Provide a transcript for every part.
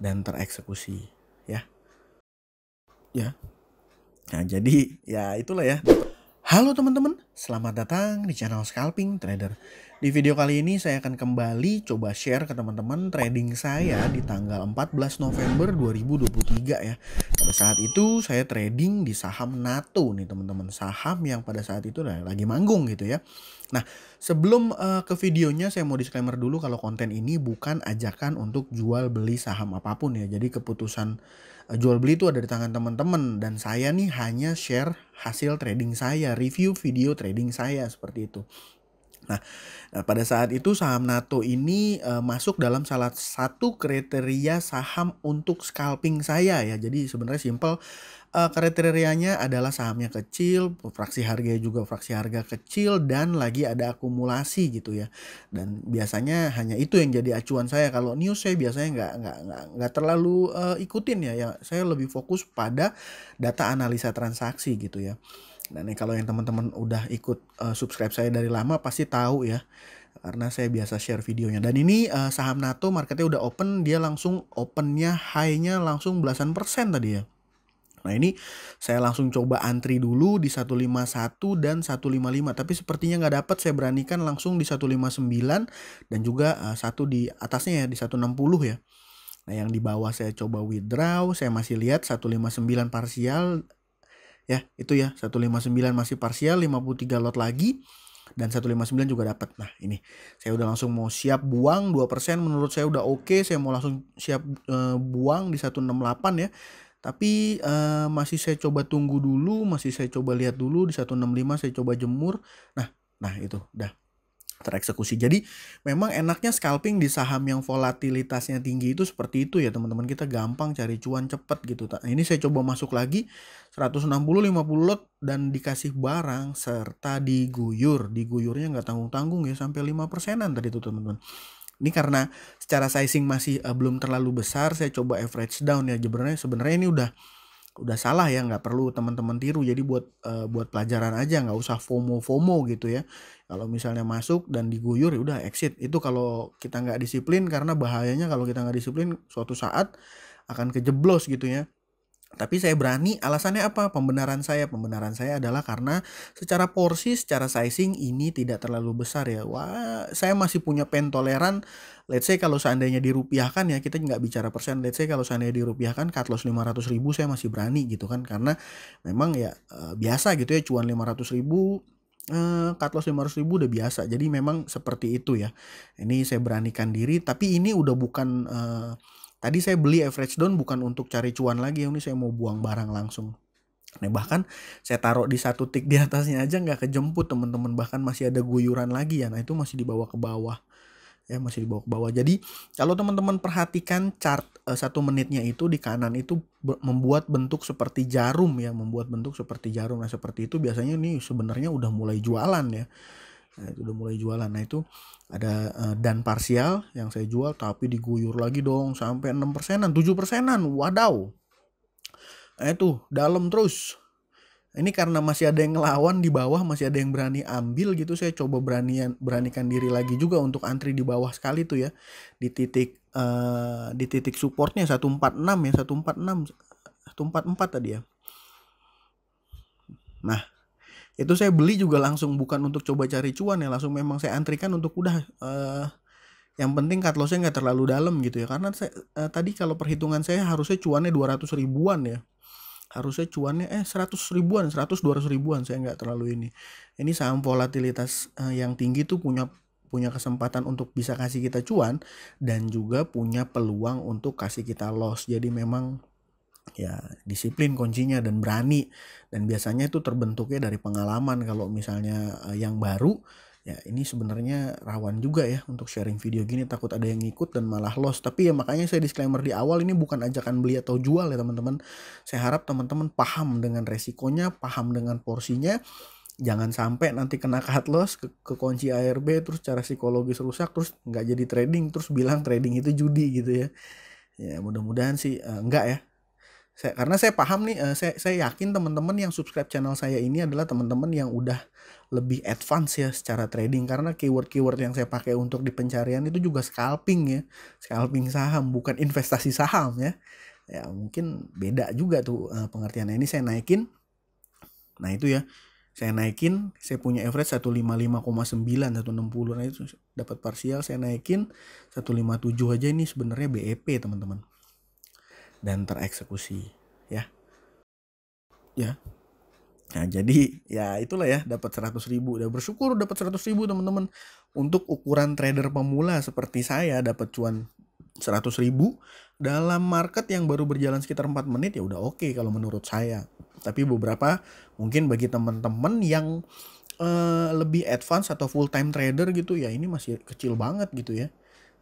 dan tereksekusi ya. Ya. Nah, jadi ya itulah ya. Halo teman-teman, selamat datang di channel Scalping Trader. Di video kali ini saya akan kembali coba share ke teman-teman trading saya di tanggal 14 November 2023 ya. Pada saat itu saya trading di saham NATO nih teman-teman. Saham yang pada saat itu lagi manggung gitu ya. Nah, sebelum ke videonya saya mau disclaimer dulu kalau konten ini bukan ajakan untuk jual beli saham apapun ya. Jadi keputusan jual beli itu ada di tangan teman-teman, dan saya nih hanya share hasil trading saya, review video trading saya seperti itu. Nah, pada saat itu saham NATO ini masuk dalam salah satu kriteria saham untuk scalping saya ya. Jadi sebenarnya simple, kriterianya adalah sahamnya kecil, fraksi harganya juga fraksi harga kecil, dan lagi ada akumulasi gitu ya. Dan biasanya hanya itu yang jadi acuan saya. Kalau news saya biasanya nggak terlalu ikutin ya. Ya saya lebih fokus pada data analisa transaksi gitu ya. Nah nih kalau yang teman-teman udah ikut subscribe saya dari lama pasti tahu ya, karena saya biasa share videonya. Dan ini saham NATO marketnya udah open, dia langsung opennya high-nya langsung belasan persen tadi ya. Nah ini saya langsung coba antri dulu di 151 dan 155, tapi sepertinya nggak dapat. Saya beranikan langsung di 159 dan juga satu di atasnya ya di 160 ya. Nah yang di bawah saya coba withdraw, saya masih lihat 159 parsial. Ya itu ya 159 masih parsial, 53 lot lagi, dan 159 juga dapat. Nah ini saya udah langsung mau siap buang 2%, menurut saya udah oke. Saya mau langsung siap buang di 168 ya. Tapi masih saya coba tunggu dulu, masih saya coba lihat dulu di 165, saya coba jemur. Nah itu udah tereksekusi. Jadi memang enaknya scalping di saham yang volatilitasnya tinggi itu seperti itu ya teman-teman. Kita gampang cari cuan cepet gitu. Nah, ini saya coba masuk lagi 160 50 lot dan dikasih barang serta diguyur. Diguyurnya nggak tanggung-tanggung ya, sampai 5%-an tadi tuh teman-teman. Ini karena secara sizing masih belum terlalu besar, saya coba average down ya. Sebenarnya ini udah salah ya, nggak perlu teman-teman tiru. Jadi buat pelajaran aja, nggak usah FOMO gitu ya. Kalau misalnya masuk dan diguyur ya udah exit. Itu kalau kita nggak disiplin, karena bahayanya kalau kita nggak disiplin suatu saat akan kejeblos gitu ya. Tapi saya berani. Alasannya apa? Pembenaran saya adalah karena secara porsi, secara sizing ini tidak terlalu besar ya. Wah, saya masih punya pen toleran. Let's say kalau seandainya dirupiahkan ya, kita nggak bicara persen. Let's say kalau seandainya dirupiahkan cut loss 500.000 saya masih berani gitu kan. Karena memang ya biasa gitu ya, cuan 500.000, cut loss 500.000 udah biasa. Jadi memang seperti itu ya. Ini saya beranikan diri, tapi ini udah bukan tadi saya beli average down bukan untuk cari cuan lagi, ini saya mau buang barang langsung. Nah bahkan saya taruh di satu tick di atasnya aja nggak kejemput teman-teman, bahkan masih ada guyuran lagi ya. Nah itu masih dibawa ke bawah ya, masih dibawa ke bawah. Jadi kalau teman-teman perhatikan chart 1 menitnya itu di kanan itu membuat bentuk seperti jarum ya, Nah seperti itu biasanya nih sebenarnya udah mulai jualan ya. Nah itu udah mulai jualan. Nah itu ada dan parsial yang saya jual, tapi diguyur lagi dong sampai 6%-an, 7%-an. Wadaw. Nah itu dalam terus. Ini karena masih ada yang ngelawan di bawah, masih ada yang berani ambil gitu. Saya coba beranikan diri lagi juga untuk antri di bawah sekali tuh ya. Di titik supportnya 146 ya, 144 tadi ya. Nah itu saya beli juga langsung bukan untuk coba cari cuan ya, langsung memang saya antrikan untuk udah yang penting cut lossnya nggak terlalu dalam gitu ya. Karena saya, tadi kalau perhitungan saya harusnya cuannya 200 ribuan ya, harusnya cuannya 100 ribuan, 100 200 ribuan. Saya nggak terlalu ini saham volatilitas yang tinggi tuh punya kesempatan untuk bisa kasih kita cuan, dan juga punya peluang untuk kasih kita loss. Jadi memang ya disiplin kuncinya dan berani, dan biasanya itu terbentuknya dari pengalaman. Kalau misalnya yang baru ya, ini sebenarnya rawan juga ya untuk sharing video gini, takut ada yang ngikut dan malah loss. Tapi ya makanya saya disclaimer di awal, ini bukan ajakan beli atau jual ya teman-teman. Saya harap teman-teman paham dengan resikonya, paham dengan porsinya. Jangan sampai nanti kena cut loss, ke kunci ARB, terus cara psikologis rusak, terus nggak jadi trading, terus bilang trading itu judi gitu ya. Ya mudah-mudahan sih enggak ya. Karena saya paham nih, saya yakin teman-teman yang subscribe channel saya ini adalah teman-teman yang udah lebih advance ya secara trading, karena keyword-keyword yang saya pakai untuk di pencarian itu juga scalping ya, scalping saham, bukan investasi saham ya. Ya mungkin beda juga tuh pengertiannya. Ini saya naikin. Nah itu ya, saya naikin, saya punya average 155,9, 160. Nah itu dapat parsial, saya naikin 157 aja, ini sebenarnya BEP teman-teman. Dan tereksekusi ya. Ya. Nah, jadi ya itulah ya, dapat 100.000. Udah bersyukur dapat 100.000 teman-teman. Untuk ukuran trader pemula seperti saya, dapat cuan 100.000 dalam market yang baru berjalan sekitar 4 menit ya udah oke kalau menurut saya. Tapi beberapa mungkin bagi teman-teman yang lebih advance atau full time trader gitu ya, ini masih kecil banget gitu ya.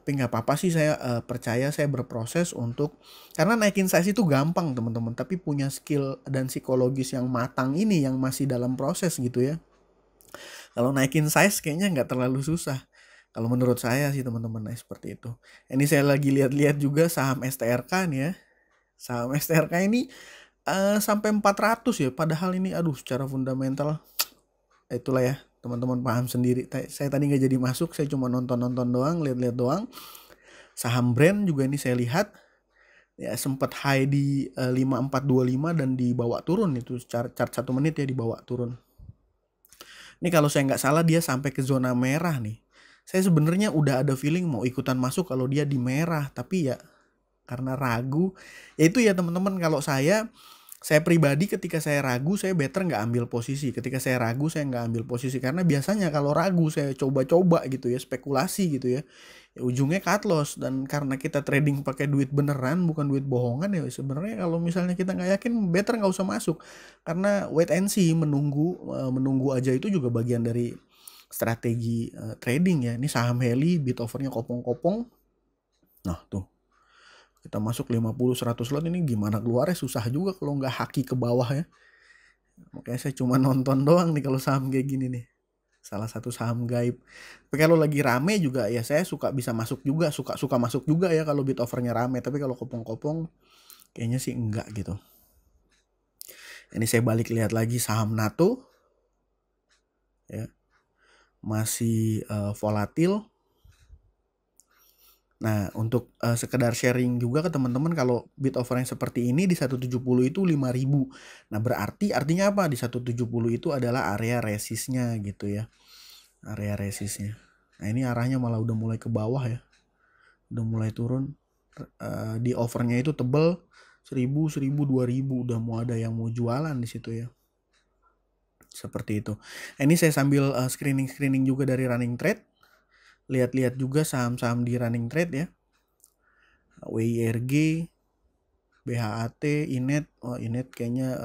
Tapi nggak apa-apa sih, saya percaya, saya berproses untuk, karena naikin size itu gampang teman-teman, tapi punya skill dan psikologis yang matang ini yang masih dalam proses gitu ya. Kalau naikin size kayaknya nggak terlalu susah kalau menurut saya sih teman-teman. Seperti itu. Ini saya lagi lihat-lihat juga saham STRK nih ya. Saham STRK ini sampai 400 ya, padahal ini aduh secara fundamental itulah ya, teman-teman paham sendiri. Saya tadi nggak jadi masuk, saya cuma nonton-nonton doang, lihat-lihat doang. Saham brand juga ini saya lihat ya, sempat high di 5425 dan dibawa turun, itu chart 1 menit ya, dibawa turun. Ini kalau saya nggak salah dia sampai ke zona merah nih. Saya sebenarnya udah ada feeling mau ikutan masuk kalau dia di merah, tapi ya karena ragu. Ya itu ya teman-teman, kalau saya pribadi ketika saya ragu, saya better nggak ambil posisi. Ketika saya ragu, saya nggak ambil posisi. Karena biasanya kalau ragu, saya coba-coba gitu ya, spekulasi gitu ya. Ya ujungnya cut loss. Dan karena kita trading pakai duit beneran, bukan duit bohongan ya, sebenarnya kalau misalnya kita nggak yakin, better nggak usah masuk. Karena wait and see, menunggu aja itu juga bagian dari strategi trading ya. Ini saham Heli, bid overnya kopong-kopong. Nah tuh, kita masuk 50-100 lot, ini gimana keluarnya susah juga kalau nggak haki ke bawah ya. Makanya saya cuma nonton doang nih kalau saham kayak gini nih. Salah satu saham gaib. Tapi kalau lagi rame juga ya saya suka bisa masuk juga, suka masuk juga ya kalau bid overnya rame. Tapi kalau kopong-kopong kayaknya sih enggak gitu. Ini saya balik lihat lagi saham NATO ya. Masih volatil. Nah, untuk sekedar sharing juga ke teman-teman, kalau bid offer yang seperti ini di 170 itu 5.000. Nah, artinya apa? Di 170 itu adalah area resistnya gitu ya. Area resistnya. Nah, ini arahnya malah udah mulai ke bawah ya. Udah mulai turun. Di offernya itu tebel 1.000, 1.000, 2.000, udah mau ada yang mau jualan di situ ya. Seperti itu. Ini saya sambil screening juga dari running trade. Lihat-lihat juga saham-saham di running trade ya. WIRG, BHAT, Inet. Oh, Inet kayaknya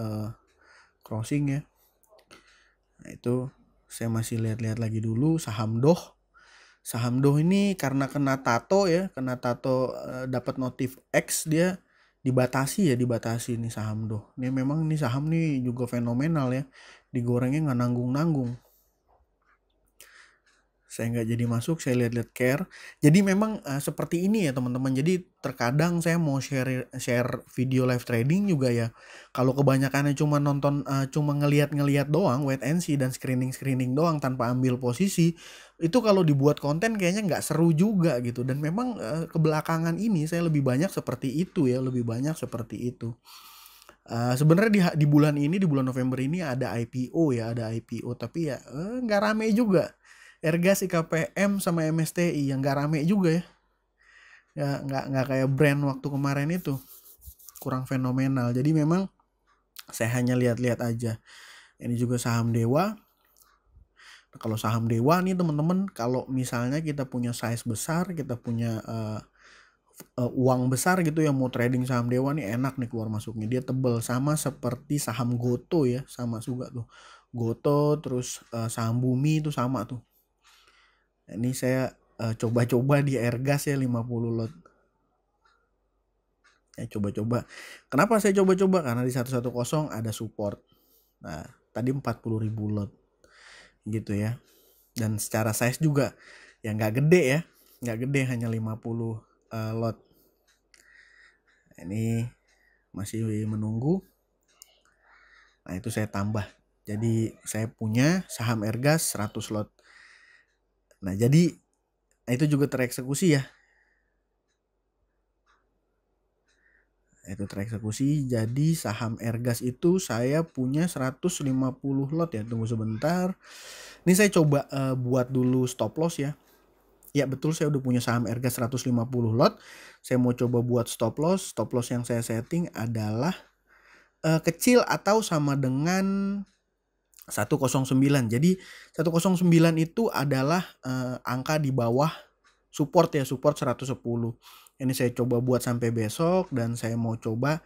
crossing ya. Nah, itu saya masih lihat-lihat lagi dulu. Saham Doh ini karena kena tato ya, dapat notif X, dia dibatasi nih saham Doh. Ini memang nih saham nih juga fenomenal ya. Digorengnya nggak nanggung-nanggung. Saya nggak jadi masuk, saya lihat-lihat care. Jadi memang seperti ini ya teman-teman. Jadi terkadang saya mau share video live trading juga ya. Kalau kebanyakannya cuma nonton, cuma ngelihat doang, wait and see dan screening doang tanpa ambil posisi, itu kalau dibuat konten kayaknya nggak seru juga gitu. Dan memang kebelakangan ini saya lebih banyak seperti itu ya, sebenarnya di bulan ini, di bulan November ini ada IPO ya, tapi ya nggak rame juga. Ergas, IKPM sama MSTI yang nggak rame juga ya, nggak kayak brand waktu kemarin itu, kurang fenomenal. Jadi memang saya hanya lihat-lihat aja. Ini juga saham Dewa. Nah, kalau saham Dewa nih teman-teman, kalau misalnya kita punya size besar, kita punya uang besar gitu ya, mau trading saham Dewa nih enak nih keluar masuknya. Dia tebel sama seperti saham Goto ya, sama juga tuh. Goto, terus saham Bumi itu sama tuh. Ini saya coba-coba di Ergas ya 50 lot. Coba-coba. Kenapa saya coba-coba? Karena di 110 ada support. Nah, tadi 40.000 lot. Gitu ya. Dan secara size juga ya nggak gede ya. Nggak gede, hanya 50 lot. Ini masih menunggu. Nah itu saya tambah. Jadi saya punya saham Airgas 100 lot. Nah jadi itu juga tereksekusi ya. Itu tereksekusi. Jadi saham Airgas itu saya punya 150 lot ya. Tunggu sebentar. Ini saya coba buat dulu stop loss ya. Ya betul, saya udah punya saham Airgas 150 lot. Saya mau coba buat stop loss. Stop loss yang saya setting adalah kecil atau sama dengan 109. Jadi 109 itu adalah angka di bawah support ya, support 110. Ini saya coba buat sampai besok dan saya mau coba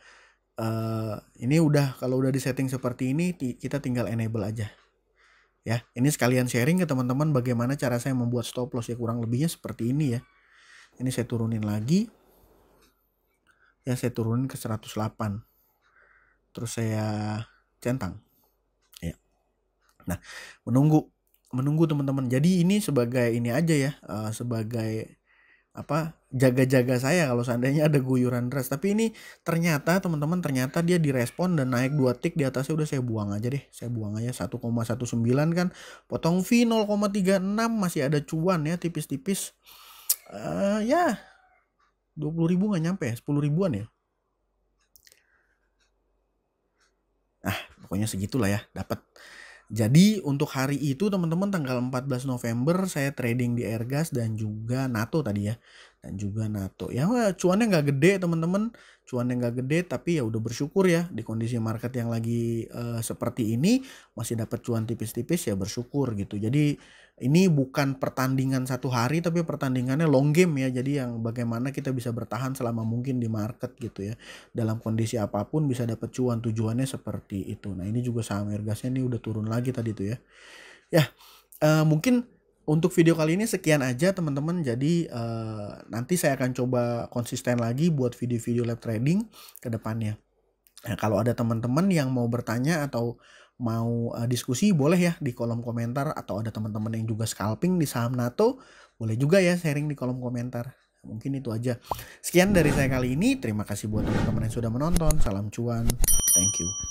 ini udah, kalau udah di setting seperti ini kita tinggal enable aja. Ya, ini sekalian sharing ke teman-teman bagaimana cara saya membuat stop loss ya, kurang lebihnya seperti ini ya. Ini saya turunin lagi. Ya, saya turunin ke 108. Terus saya centang. Ya. Nah, menunggu teman-teman. Jadi ini sebagai ini aja ya, sebagai jaga-jaga saya kalau seandainya ada guyuran deras. Tapi ini ternyata teman-teman, ternyata dia direspon dan naik 2 tick di atasnya. Udah saya buang aja deh, saya buang aja 1,19 kan, potong fee 0,36, masih ada cuan ya, tipis-tipis. Ya 20.000 nggak nyampe ya, 10 ribuan ya. Pokoknya segitulah ya, dapat. Jadi untuk hari itu teman-teman tanggal 14 November saya trading di Airgas dan juga NATO tadi ya. Dan juga NATO. Ya cuannya nggak gede teman-teman. Cuannya nggak gede tapi ya udah bersyukur ya. Di kondisi market yang lagi seperti ini masih dapat cuan tipis-tipis ya, bersyukur gitu. Jadi ini bukan pertandingan satu hari tapi pertandingannya long game ya. Jadi yang bagaimana kita bisa bertahan selama mungkin di market gitu ya. Dalam kondisi apapun bisa dapat cuan, tujuannya seperti itu. Nah ini juga saham Airgasnya nih udah turun lagi tadi tuh ya. Ya mungkin untuk video kali ini sekian aja teman-teman. Jadi nanti saya akan coba konsisten lagi buat video-video live trading ke depannya. Nah, kalau ada teman-teman yang mau bertanya atau mau diskusi, boleh ya di kolom komentar. Atau ada teman-teman yang juga scalping di saham NATO, boleh juga ya sharing di kolom komentar. Mungkin itu aja. Sekian dari saya kali ini. Terima kasih buat teman-teman yang sudah menonton. Salam cuan. Thank you.